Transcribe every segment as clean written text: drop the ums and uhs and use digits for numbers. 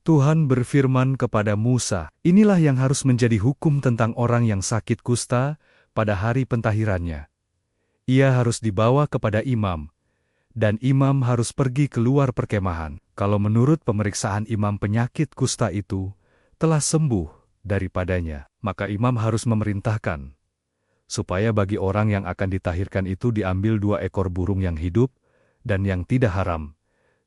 Tuhan berfirman kepada Musa, "Inilah yang harus menjadi hukum tentang orang yang sakit kusta pada hari pentahirannya. Ia harus dibawa kepada imam, dan imam harus pergi keluar perkemahan. Kalau menurut pemeriksaan imam penyakit kusta itu telah sembuh daripadanya, maka imam harus memerintahkan supaya bagi orang yang akan ditahirkan itu diambil 2 ekor burung yang hidup dan yang tidak haram,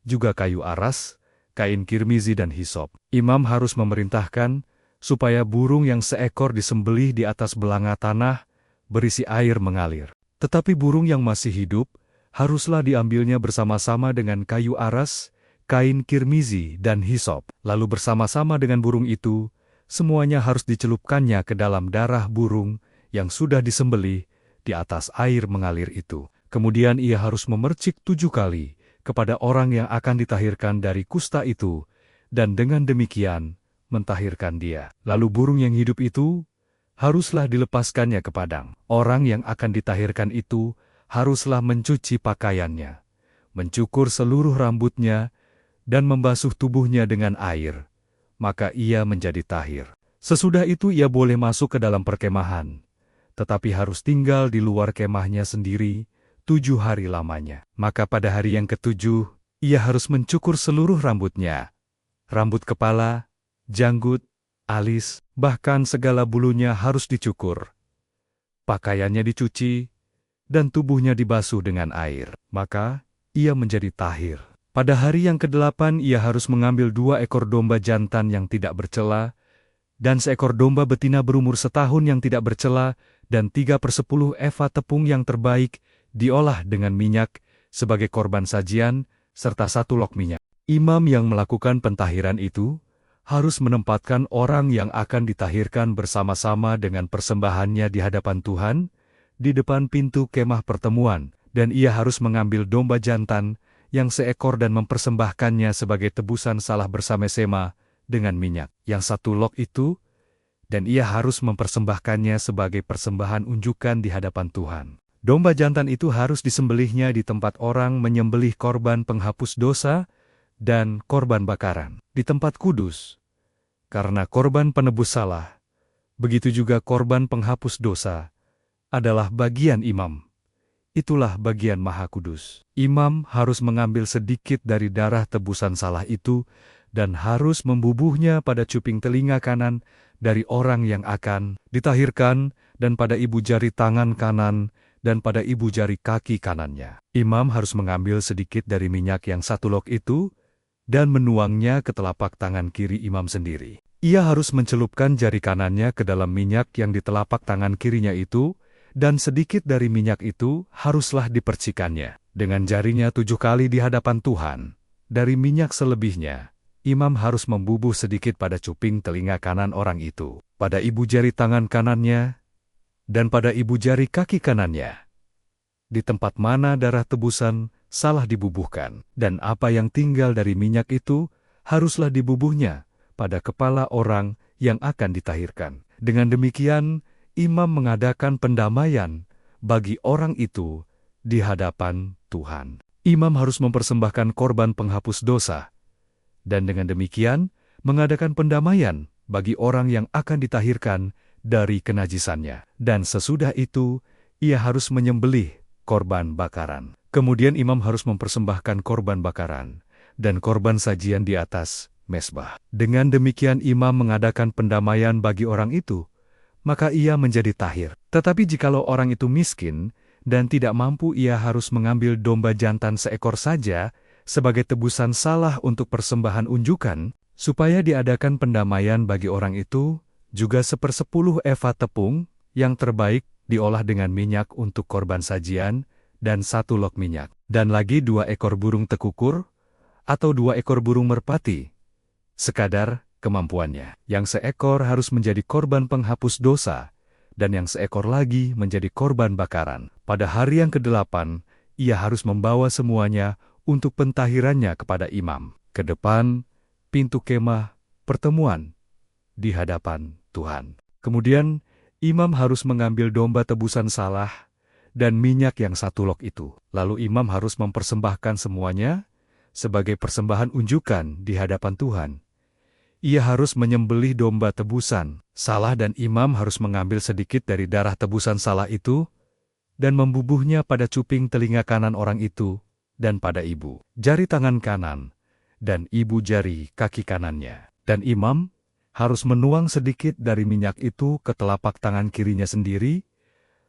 juga kayu aras, kain kirmizi dan hisop. Imam harus memerintahkan supaya burung yang seekor disembelih di atas belanga tanah berisi air mengalir. Tetapi burung yang masih hidup haruslah diambilnya bersama-sama dengan kayu aras, kain kirmizi dan hisop. Lalu bersama-sama dengan burung itu, semuanya harus dicelupkannya ke dalam darah burung yang sudah disembelih di atas air mengalir itu. Kemudian ia harus memercik 7 kali kepada orang yang akan ditahirkan dari kusta itu, dan dengan demikian mentahirkan dia. Lalu burung yang hidup itu haruslah dilepaskannya ke padang. Orang yang akan ditahirkan itu haruslah mencuci pakaiannya, mencukur seluruh rambutnya, dan membasuh tubuhnya dengan air. Maka ia menjadi tahir. Sesudah itu ia boleh masuk ke dalam perkemahan, tetapi harus tinggal di luar kemahnya sendiri 7 hari lamanya. Maka pada hari yang ke-7, ia harus mencukur seluruh rambutnya, rambut kepala, janggut, alis, bahkan segala bulunya harus dicukur. Pakaiannya dicuci, dan tubuhnya dibasuh dengan air. Maka ia menjadi tahir. Pada hari yang ke-8 ia harus mengambil 2 ekor domba jantan yang tidak bercela, dan seekor domba betina berumur setahun yang tidak bercela, dan 3/10 eva tepung yang terbaik, diolah dengan minyak sebagai korban sajian, serta 1 lok minyak. Imam yang melakukan pentahiran itu harus menempatkan orang yang akan ditahirkan bersama-sama dengan persembahannya di hadapan Tuhan, di depan pintu kemah pertemuan, dan ia harus mengambil domba jantan yang seekor dan mempersembahkannya sebagai tebusan salah bersama-sama dengan minyak, yang 1 lok itu, dan ia harus mempersembahkannya sebagai persembahan unjukan di hadapan Tuhan. Domba jantan itu harus disembelihnya di tempat orang menyembelih korban penghapus dosa dan korban bakaran, di tempat kudus, karena korban penebus salah. Begitu juga korban penghapus dosa adalah bagian imam. Itulah bagian maha kudus. Imam harus mengambil sedikit dari darah tebusan salah itu dan harus membubuhnya pada cuping telinga kanan dari orang yang akan ditahirkan dan pada ibu jari tangan kanan dan pada ibu jari kaki kanannya. Imam harus mengambil sedikit dari minyak yang 1 lok itu dan menuangnya ke telapak tangan kiri imam sendiri. Ia harus mencelupkan jari kanannya ke dalam minyak yang di telapak tangan kirinya itu, dan sedikit dari minyak itu haruslah dipercikannya dengan jarinya 7 kali di hadapan Tuhan. Dari minyak selebihnya, imam harus membubuh sedikit pada cuping telinga kanan orang itu, pada ibu jari tangan kanannya, dan pada ibu jari kaki kanannya, di tempat mana darah tebusan salah dibubuhkan, dan apa yang tinggal dari minyak itu haruslah dibubuhnya pada kepala orang yang akan ditahirkan. Dengan demikian, imam mengadakan pendamaian bagi orang itu di hadapan Tuhan. Imam harus mempersembahkan korban penghapus dosa, dan dengan demikian mengadakan pendamaian bagi orang yang akan ditahirkan dari kenajisannya. Dan sesudah itu, ia harus menyembelih korban bakaran. Kemudian imam harus mempersembahkan korban bakaran dan korban sajian di atas mezbah. Dengan demikian imam mengadakan pendamaian bagi orang itu, maka ia menjadi tahir. Tetapi jikalau orang itu miskin dan tidak mampu, ia harus mengambil domba jantan seekor saja sebagai tebusan salah untuk persembahan unjukan, supaya diadakan pendamaian bagi orang itu, juga 1/10 eva tepung yang terbaik diolah dengan minyak untuk korban sajian, dan 1 lok minyak. Dan lagi 2 ekor burung tekukur, atau 2 ekor burung merpati, sekadar kemampuannya. Yang seekor harus menjadi korban penghapus dosa, dan yang seekor lagi menjadi korban bakaran. Pada hari yang ke-8, ia harus membawa semuanya untuk pentahirannya kepada imam, ke depan pintu kemah pertemuan di hadapan Tuhan. Kemudian, imam harus mengambil domba tebusan salah dan minyak yang 1 lok itu. Lalu imam harus mempersembahkan semuanya sebagai persembahan unjukan di hadapan Tuhan. ia harus menyembelih domba tebusan salah dan imam harus mengambil sedikit dari darah tebusan salah itu dan membubuhnya pada cuping telinga kanan orang itu dan pada ibu jari tangan kanan dan ibu jari kaki kanannya. Dan imam harus menuang sedikit dari minyak itu ke telapak tangan kirinya sendiri,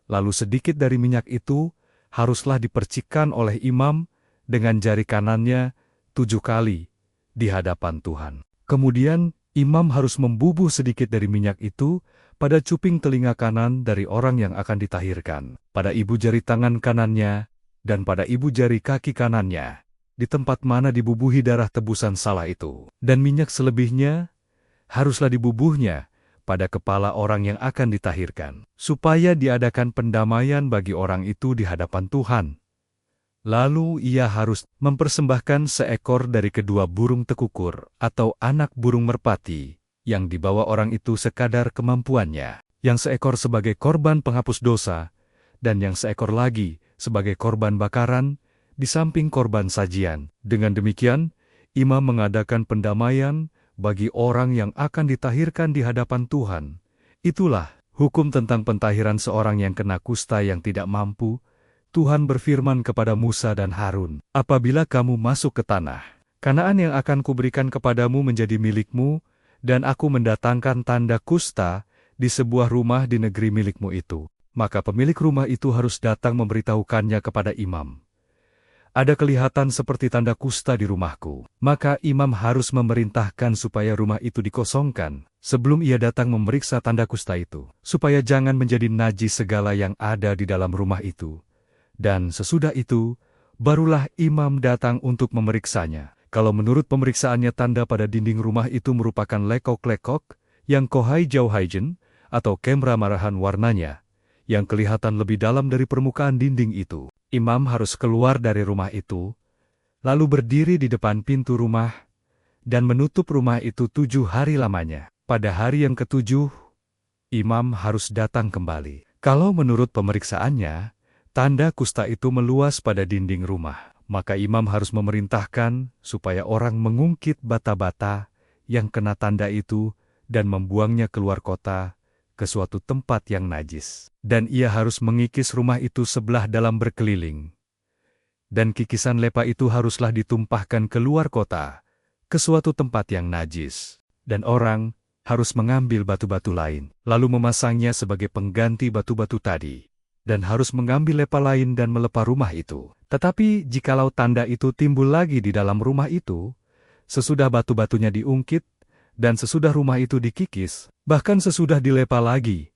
lalu sedikit dari minyak itu haruslah dipercikkan oleh imam dengan jari kanannya 7 kali di hadapan Tuhan. Kemudian, imam harus membubuh sedikit dari minyak itu pada cuping telinga kanan dari orang yang akan ditahirkan, pada ibu jari tangan kanannya, dan pada ibu jari kaki kanannya, di tempat mana dibubuhi darah tebusan salah itu. Dan minyak selebihnya haruslah dibubuhnya pada kepala orang yang akan ditahirkan, supaya diadakan pendamaian bagi orang itu di hadapan Tuhan. Lalu ia harus mempersembahkan seekor dari kedua burung tekukur atau anak burung merpati yang dibawa orang itu sekadar kemampuannya, yang seekor sebagai korban penghapus dosa, dan yang seekor lagi sebagai korban bakaran di samping korban sajian. Dengan demikian, imam mengadakan pendamaian bagi orang yang akan ditahirkan di hadapan Tuhan. Itulah hukum tentang pentahiran seorang yang kena kusta yang tidak mampu. Tuhan berfirman kepada Musa dan Harun, "Apabila kamu masuk ke tanah Kanaan yang akan kuberikan kepadamu menjadi milikmu, dan aku mendatangkan tanda kusta di sebuah rumah di negeri milikmu itu, maka pemilik rumah itu harus datang memberitahukannya kepada imam. Ada kelihatan seperti tanda kusta di rumahku, maka imam harus memerintahkan supaya rumah itu dikosongkan sebelum ia datang memeriksa tanda kusta itu, supaya jangan menjadi najis segala yang ada di dalam rumah itu. Dan sesudah itu, barulah imam datang untuk memeriksanya. Kalau menurut pemeriksaannya tanda pada dinding rumah itu merupakan lekok-lekok yang kohai jauhaijen atau kemra marahan warnanya, yang kelihatan lebih dalam dari permukaan dinding itu, imam harus keluar dari rumah itu, lalu berdiri di depan pintu rumah, dan menutup rumah itu 7 hari lamanya. Pada hari yang ke-7, imam harus datang kembali. Kalau menurut pemeriksaannya, tanda kusta itu meluas pada dinding rumah, maka imam harus memerintahkan supaya orang mengungkit bata-bata yang kena tanda itu dan membuangnya keluar kota ke suatu tempat yang najis. Dan ia harus mengikis rumah itu sebelah dalam berkeliling. Dan kikisan lepa itu haruslah ditumpahkan keluar kota ke suatu tempat yang najis. Dan orang harus mengambil batu-batu lain, lalu memasangnya sebagai pengganti batu-batu tadi, dan harus mengambil lepa lain dan melepa rumah itu. Tetapi jikalau tanda itu timbul lagi di dalam rumah itu, sesudah batu-batunya diungkit, dan sesudah rumah itu dikikis, bahkan sesudah dilepa lagi,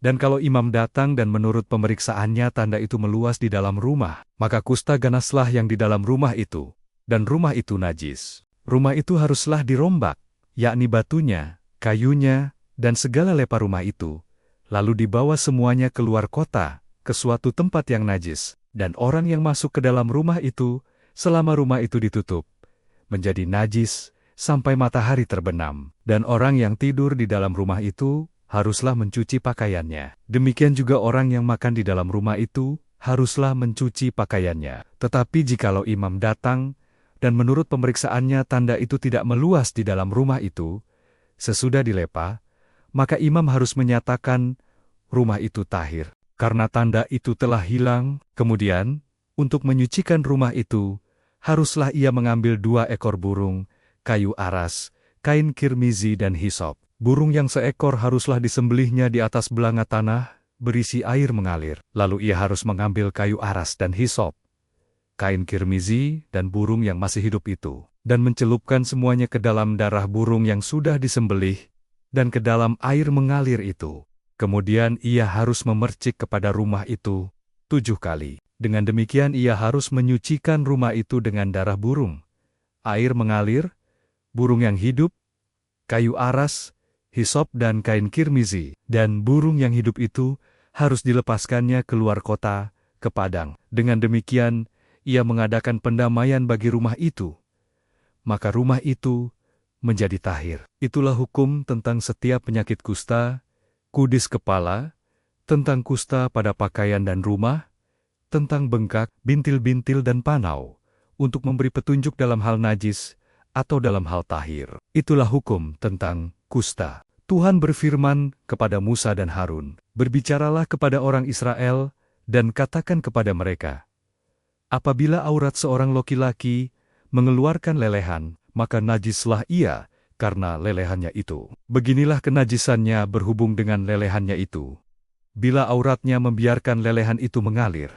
dan kalau imam datang dan menurut pemeriksaannya tanda itu meluas di dalam rumah, maka kusta ganaslah yang di dalam rumah itu, dan rumah itu najis. Rumah itu haruslah dirombak, yakni batunya, kayunya, dan segala lepa rumah itu, lalu dibawa semuanya keluar kota, ke suatu tempat yang najis, dan orang yang masuk ke dalam rumah itu, selama rumah itu ditutup, menjadi najis sampai matahari terbenam, dan orang yang tidur di dalam rumah itu haruslah mencuci pakaiannya. Demikian juga orang yang makan di dalam rumah itu haruslah mencuci pakaiannya. Tetapi jikalau imam datang, dan menurut pemeriksaannya tanda itu tidak meluas di dalam rumah itu, sesudah dilepa, maka imam harus menyatakan rumah itu tahir, karena tanda itu telah hilang. Kemudian, untuk menyucikan rumah itu, haruslah ia mengambil 2 ekor burung, kayu aras, kain kirmizi dan hisop. Burung yang seekor haruslah disembelihnya di atas belanga tanah, berisi air mengalir. Lalu ia harus mengambil kayu aras dan hisop, kain kirmizi dan burung yang masih hidup itu, dan mencelupkan semuanya ke dalam darah burung yang sudah disembelih, dan ke dalam air mengalir itu. Kemudian ia harus memercik kepada rumah itu 7 kali. Dengan demikian ia harus menyucikan rumah itu dengan darah burung, air mengalir, burung yang hidup, kayu aras, hisop dan kain kirmizi. Dan burung yang hidup itu harus dilepaskannya keluar kota, ke padang. Dengan demikian ia mengadakan pendamaian bagi rumah itu, maka rumah itu menjadi tahir. Itulah hukum tentang setiap penyakit kusta, kudis kepala, tentang kusta pada pakaian dan rumah, tentang bengkak, bintil-bintil dan panau, untuk memberi petunjuk dalam hal najis, atau dalam hal tahir. Itulah hukum tentang kusta. Tuhan berfirman kepada Musa dan Harun, "Berbicaralah kepada orang Israel, dan katakan kepada mereka, apabila aurat seorang laki-laki mengeluarkan lelehan, maka najislah ia karena lelehannya itu. Beginilah kenajisannya berhubung dengan lelehannya itu. Bila auratnya membiarkan lelehan itu mengalir,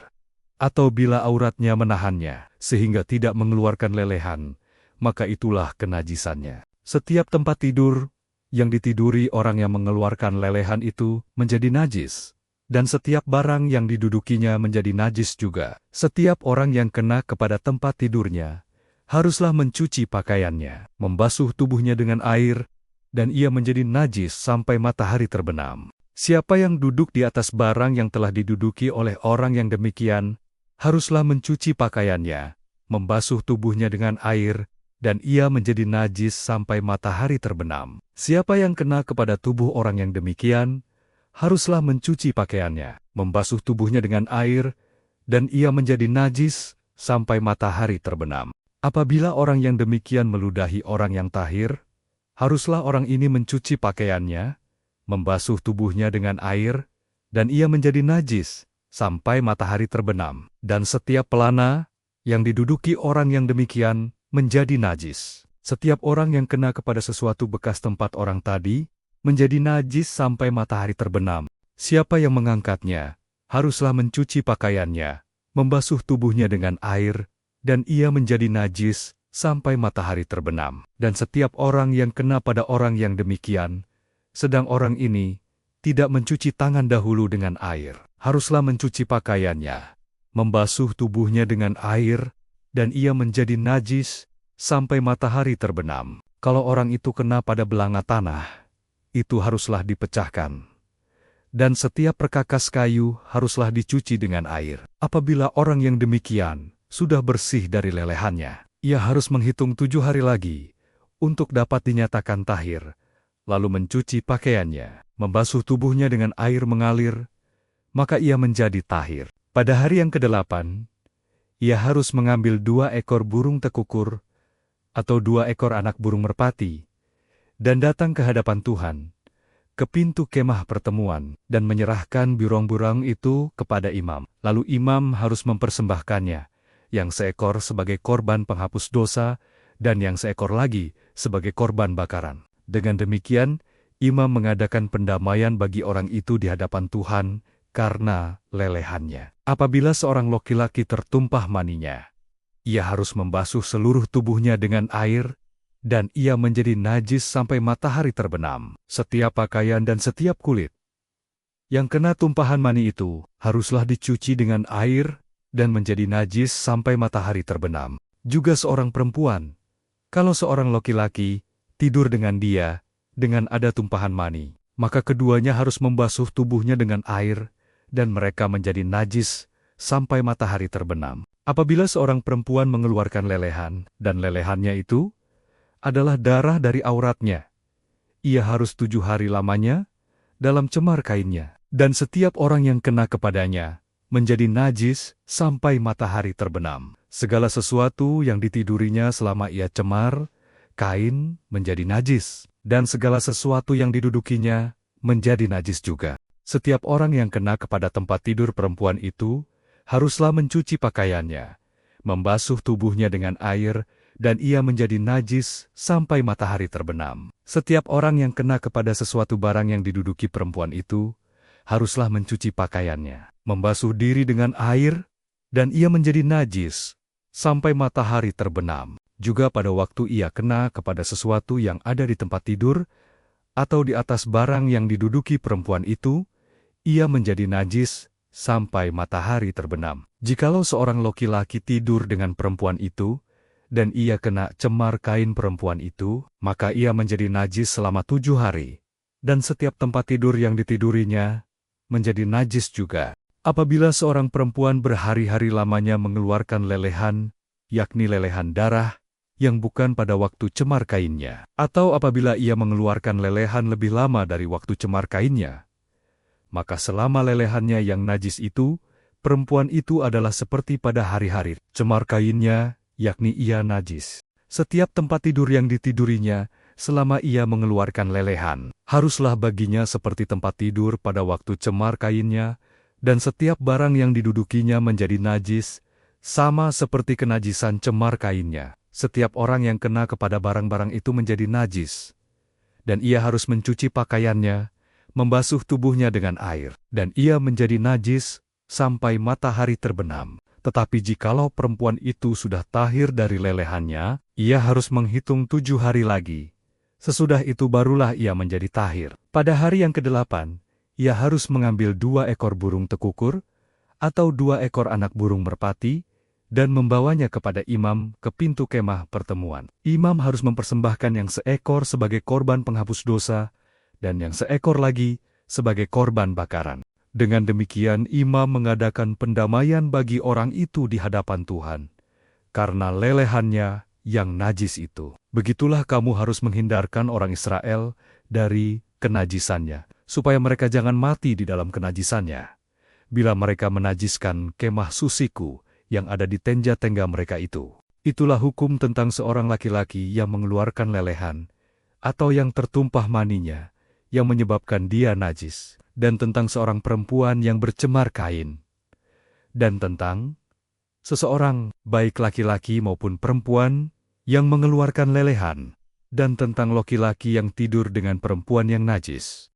atau bila auratnya menahannya, sehingga tidak mengeluarkan lelehan, maka itulah kenajisannya. Setiap tempat tidur yang ditiduri orang yang mengeluarkan lelehan itu menjadi najis, dan setiap barang yang didudukinya menjadi najis juga. Setiap orang yang kena kepada tempat tidurnya haruslah mencuci pakaiannya, membasuh tubuhnya dengan air, dan ia menjadi najis sampai matahari terbenam. Siapa yang duduk di atas barang yang telah diduduki oleh orang yang demikian, haruslah mencuci pakaiannya, membasuh tubuhnya dengan air, dan ia menjadi najis sampai matahari terbenam. Siapa yang kena kepada tubuh orang yang demikian, haruslah mencuci pakaiannya, membasuh tubuhnya dengan air, dan ia menjadi najis sampai matahari terbenam. Apabila orang yang demikian meludahi orang yang tahir, haruslah orang ini mencuci pakaiannya, membasuh tubuhnya dengan air, dan ia menjadi najis sampai matahari terbenam. Dan setiap pelana yang diduduki orang yang demikian menjadi najis. Setiap orang yang kena kepada sesuatu bekas tempat orang tadi menjadi najis sampai matahari terbenam. Siapa yang mengangkatnya haruslah mencuci pakaiannya, membasuh tubuhnya dengan air, dan ia menjadi najis sampai matahari terbenam. Dan setiap orang yang kena pada orang yang demikian, sedang orang ini tidak mencuci tangan dahulu dengan air, haruslah mencuci pakaiannya, membasuh tubuhnya dengan air, dan ia menjadi najis sampai matahari terbenam. Kalau orang itu kena pada belanga tanah, itu haruslah dipecahkan. Dan setiap perkakas kayu haruslah dicuci dengan air. Apabila orang yang demikian sudah bersih dari lelehannya, ia harus menghitung 7 hari lagi untuk dapat dinyatakan tahir, lalu mencuci pakaiannya, membasuh tubuhnya dengan air mengalir, maka ia menjadi tahir. Pada hari yang ke-8, ia harus mengambil 2 ekor burung tekukur atau 2 ekor anak burung merpati, dan datang ke hadapan Tuhan, ke pintu kemah pertemuan, dan menyerahkan burung-burung itu kepada imam. Lalu imam harus mempersembahkannya, yang seekor sebagai korban penghapus dosa, dan yang seekor lagi sebagai korban bakaran. Dengan demikian, imam mengadakan pendamaian bagi orang itu di hadapan Tuhan karena lelehannya. Apabila seorang laki-laki tertumpah maninya, ia harus membasuh seluruh tubuhnya dengan air, dan ia menjadi najis sampai matahari terbenam. Setiap pakaian dan setiap kulit yang kena tumpahan mani itu haruslah dicuci dengan air, dan menjadi najis sampai matahari terbenam. Juga seorang perempuan, kalau seorang laki-laki tidur dengan dia, dengan ada tumpahan mani, maka keduanya harus membasuh tubuhnya dengan air, dan mereka menjadi najis sampai matahari terbenam. Apabila seorang perempuan mengeluarkan lelehan, dan lelehannya itu adalah darah dari auratnya, ia harus 7 hari lamanya dalam cemar kainnya, dan setiap orang yang kena kepadanya menjadi najis sampai matahari terbenam. Segala sesuatu yang ditidurinya selama ia cemar kain menjadi najis, dan segala sesuatu yang didudukinya menjadi najis juga. Setiap orang yang kena kepada tempat tidur perempuan itu haruslah mencuci pakaiannya, membasuh tubuhnya dengan air, dan ia menjadi najis sampai matahari terbenam. Setiap orang yang kena kepada sesuatu barang yang diduduki perempuan itu haruslah mencuci pakaiannya, membasuh diri dengan air, dan ia menjadi najis sampai matahari terbenam. Juga pada waktu ia kena kepada sesuatu yang ada di tempat tidur, atau di atas barang yang diduduki perempuan itu, ia menjadi najis sampai matahari terbenam. Jikalau seorang laki-laki tidur dengan perempuan itu, dan ia kena cemar kain perempuan itu, maka ia menjadi najis selama 7 hari, dan setiap tempat tidur yang ditidurinya menjadi najis juga. Apabila seorang perempuan berhari-hari lamanya mengeluarkan lelehan, yakni lelehan darah, yang bukan pada waktu cemar kainnya, atau apabila ia mengeluarkan lelehan lebih lama dari waktu cemar kainnya, maka selama lelehannya yang najis itu, perempuan itu adalah seperti pada hari-hari cemar kainnya, yakni ia najis. setiap tempat tidur yang ditidurinya selama ia mengeluarkan lelehan. Haruslah baginya seperti tempat tidur pada waktu cemar kainnya, dan setiap barang yang didudukinya menjadi najis, sama seperti kenajisan cemar kainnya. Setiap orang yang kena kepada barang-barang itu menjadi najis, dan ia harus mencuci pakaiannya, membasuh tubuhnya dengan air, dan ia menjadi najis sampai matahari terbenam. Tetapi jikalau perempuan itu sudah tahir dari lelehannya, ia harus menghitung 7 hari lagi. Sesudah itu barulah ia menjadi tahir. Pada hari yang ke-8, ia harus mengambil 2 ekor burung tekukur, atau 2 ekor anak burung merpati, dan membawanya kepada imam ke pintu kemah pertemuan. Imam harus mempersembahkan yang seekor sebagai korban penghapus dosa, dan yang seekor lagi sebagai korban bakaran. Dengan demikian, imam mengadakan pendamaian bagi orang itu di hadapan Tuhan, karena lelehannya yang najis itu. Begitulah kamu harus menghindarkan orang Israel dari kenajisannya, supaya mereka jangan mati di dalam kenajisannya, bila mereka menajiskan kemah suciku yang ada di tenja-tengga mereka itu. Itulah hukum tentang seorang laki-laki yang mengeluarkan lelehan, atau yang tertumpah maninya, yang menyebabkan dia najis, dan tentang seorang perempuan yang bercemar kain, dan tentang seseorang, baik laki-laki maupun perempuan, yang mengeluarkan lelehan, dan tentang laki-laki yang tidur dengan perempuan yang najis.